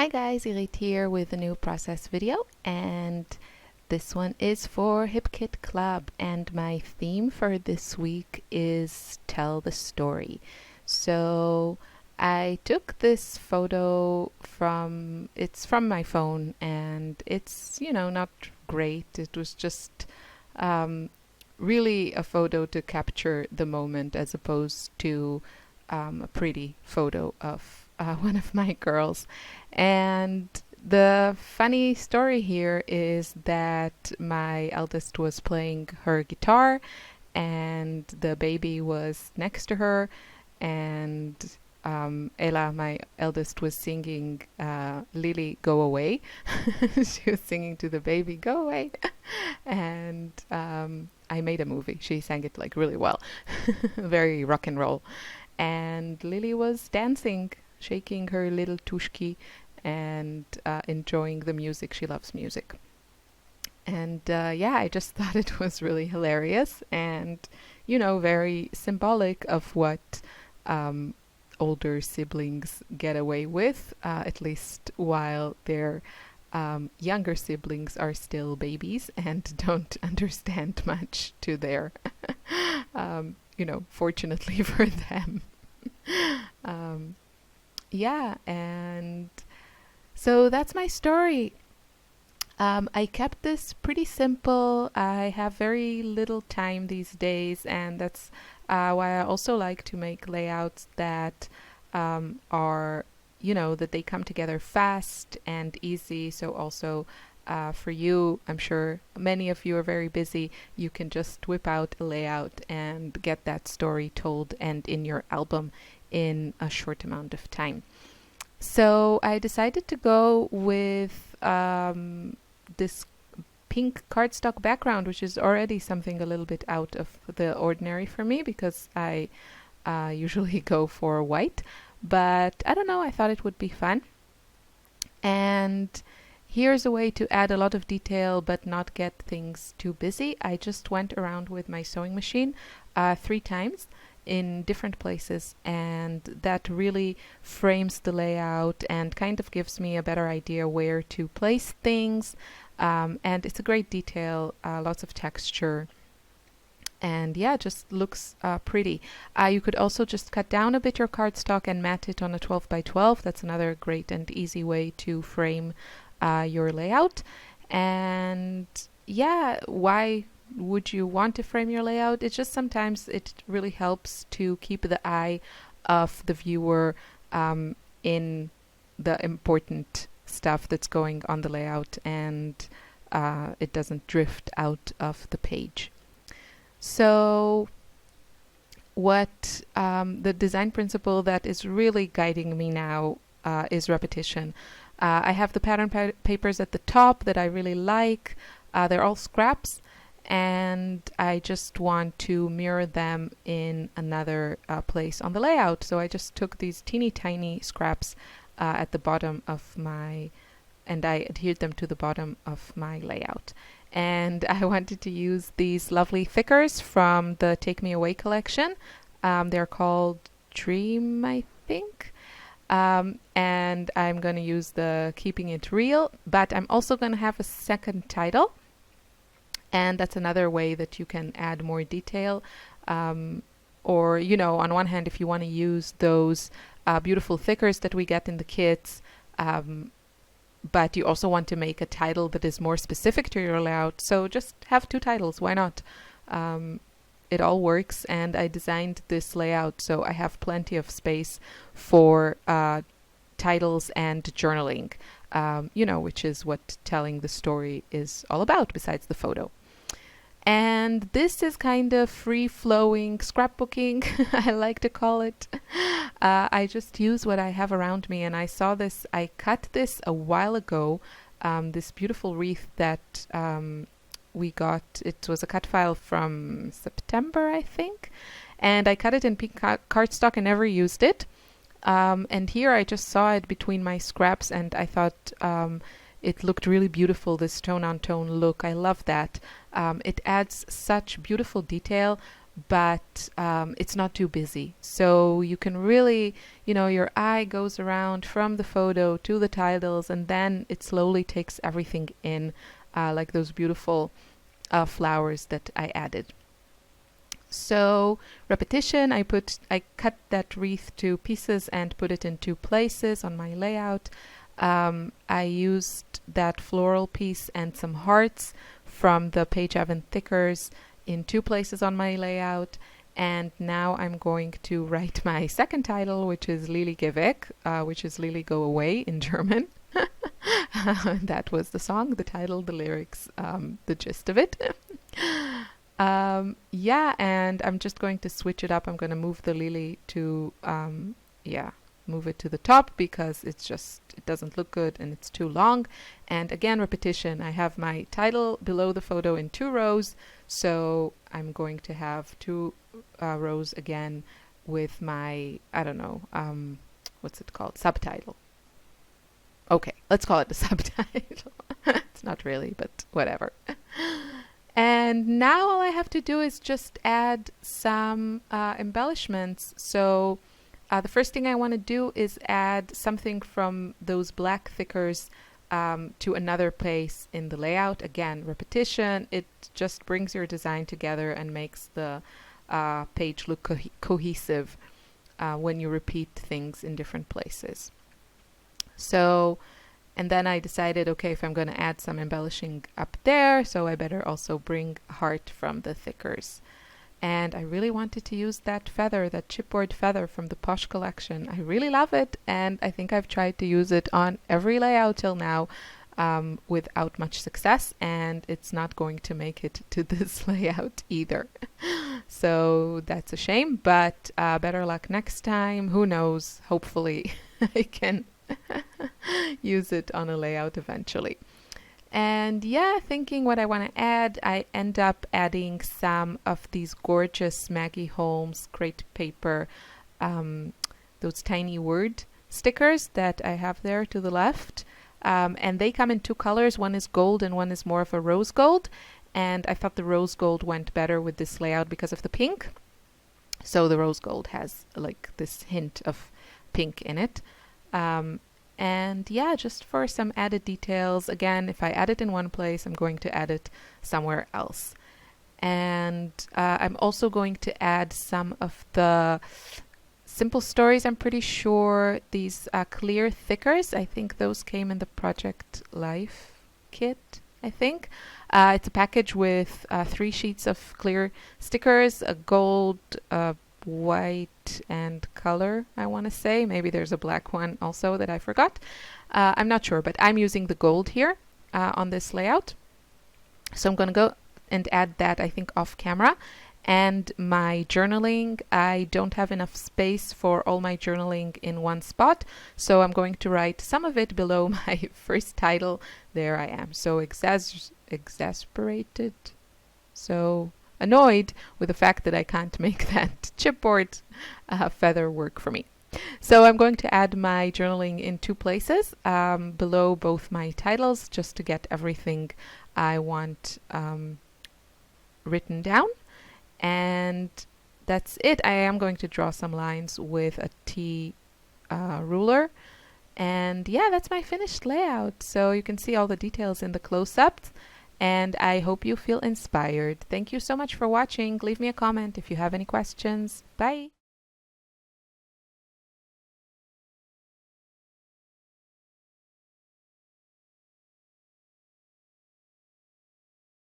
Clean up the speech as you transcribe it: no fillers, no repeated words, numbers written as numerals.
Hi guys, Irit here with a new process video, and this one is for HipKit Club, and my theme for this week is tell the story. So I took this photo it's from my phone, and it's, not great. It was just really a photo to capture the moment as opposed to a pretty photo of one of my girls. And the funny story here is that my eldest was playing her guitar and the baby was next to her, and Ella, my eldest, was singing Lily, Go Away. She was singing to the baby, Go away. And I made a movie. She sang it like really well. Very rock and roll. And Lily was dancing, shaking her little tushki and enjoying the music. She loves music. And I just thought it was really hilarious and, very symbolic of what older siblings get away with, at least while their younger siblings are still babies and don't understand much to their, fortunately for them. And so that's my story. I kept this pretty simple. I have very little time these days, and that's why I also like to make layouts that are, that they come together fast and easy. So also for you, I'm sure many of you are very busy. You can just whip out a layout and get that story told and in your album in a short amount of time. So I decided to go with this pink cardstock background, which is already something a little bit out of the ordinary for me because I usually go for white. But I don't know, I thought it would be fun. And here's a way to add a lot of detail but not get things too busy. I just went around with my sewing machine 3 times in different places, and that really frames the layout and kind of gives me a better idea where to place things. And it's a great detail, lots of texture, and just looks pretty. You could also just cut down a bit your cardstock and mat it on a 12 by 12. That's another great and easy way to frame your layout. And why would you want to frame your layout? It's just sometimes it really helps to keep the eye of the viewer in the important stuff that's going on the layout, and it doesn't drift out of the page. So what the design principle that is really guiding me now is repetition. I have the pattern papers at the top that I really like. They're all scraps, and I just want to mirror them in another place on the layout. So I just took these teeny tiny scraps at the bottom of and I adhered them to the bottom of my layout. And I wanted to use these lovely thickers from the Take Me Away collection. They're called Dream, I think. And I'm going to use the Keeping It Real, but I'm also going to have a second title. And that's another way that you can add more detail. Or, on one hand, if you want to use those beautiful thickers that we get in the kits, but you also want to make a title that is more specific to your layout, so just have 2 titles. Why not? It all works, and I designed this layout so I have plenty of space for titles and journaling, which is what telling the story is all about besides the photo. And this is kind of free-flowing scrapbooking, I like to call it. I just use what I have around me, and I saw this, I cut this a while ago, this beautiful wreath that we got. It was a cut file from September, I think, and I cut it in pink cardstock and never used it. And here I just saw it between my scraps, and I thought it looked really beautiful, this tone-on-tone look. I love that. It adds such beautiful detail, but it's not too busy. So you can really, your eye goes around from the photo to the titles, and then it slowly takes everything in, like those beautiful flowers that I added. So repetition, I cut that wreath to pieces and put it in 2 places on my layout. I used that floral piece and some hearts from the Page Evan Thickers in 2 places on my layout. And now I'm going to write my second title, which is Lili Geh weg, which is Lili Go Away in German. That was the song, the title, the lyrics, the gist of it. Yeah, and I'm just going to switch it up. I'm going to move the Lili to, move it to the top because it doesn't look good and it's too long. And again, repetition. I have my title below the photo in 2 rows, so I'm going to have 2 rows again with my, I don't know, what's it called? Subtitle. Okay, let's call it the subtitle. It's not really, but whatever. And now all I have to do is just add some embellishments. So the first thing I want to do is add something from those black thickers to another place in the layout. Again, repetition. It just brings your design together and makes the page look cohesive when you repeat things in different places. So, and then I decided, okay, if I'm going to add some embellishing up there, so I better also bring heart from the thickers. And I really wanted to use that feather, that chipboard feather from the Posh collection. I really love it, and I think I've tried to use it on every layout till now without much success, and it's not going to make it to this layout either. So that's a shame, but better luck next time. Who knows? Hopefully I can use it on a layout eventually. And yeah, thinking what I want to add, I end up adding some of these gorgeous Maggie Holmes crepe paper, those tiny word stickers that I have there to the left. And they come in 2 colors. One is gold and one is more of a rose gold. And I thought the rose gold went better with this layout because of the pink. So the rose gold has like this hint of pink in it. And yeah, just for some added details. Again, if I add it in one place, I'm going to add it somewhere else. And I'm also going to add some of the Simple Stories, I'm pretty sure. These clear thickers, I think those came in the Project Life kit, I think. It's a package with 3 sheets of clear stickers, a gold, white and color, I want to say. Maybe there's a black one also that I forgot. I'm not sure, but I'm using the gold here on this layout. So I'm going to go and add that, I think, off camera. And my journaling, I don't have enough space for all my journaling in one spot, so I'm going to write some of it below my first title. There I am. So exasperated. So annoyed with the fact that I can't make that chipboard feather work for me. So I'm going to add my journaling in 2 places below both my titles, just to get everything I want written down. And that's it. I am going to draw some lines with a T ruler. And yeah, that's my finished layout. So you can see all the details in the close-ups. And I hope you feel inspired. Thank you so much for watching. Leave me a comment if you have any questions. Bye.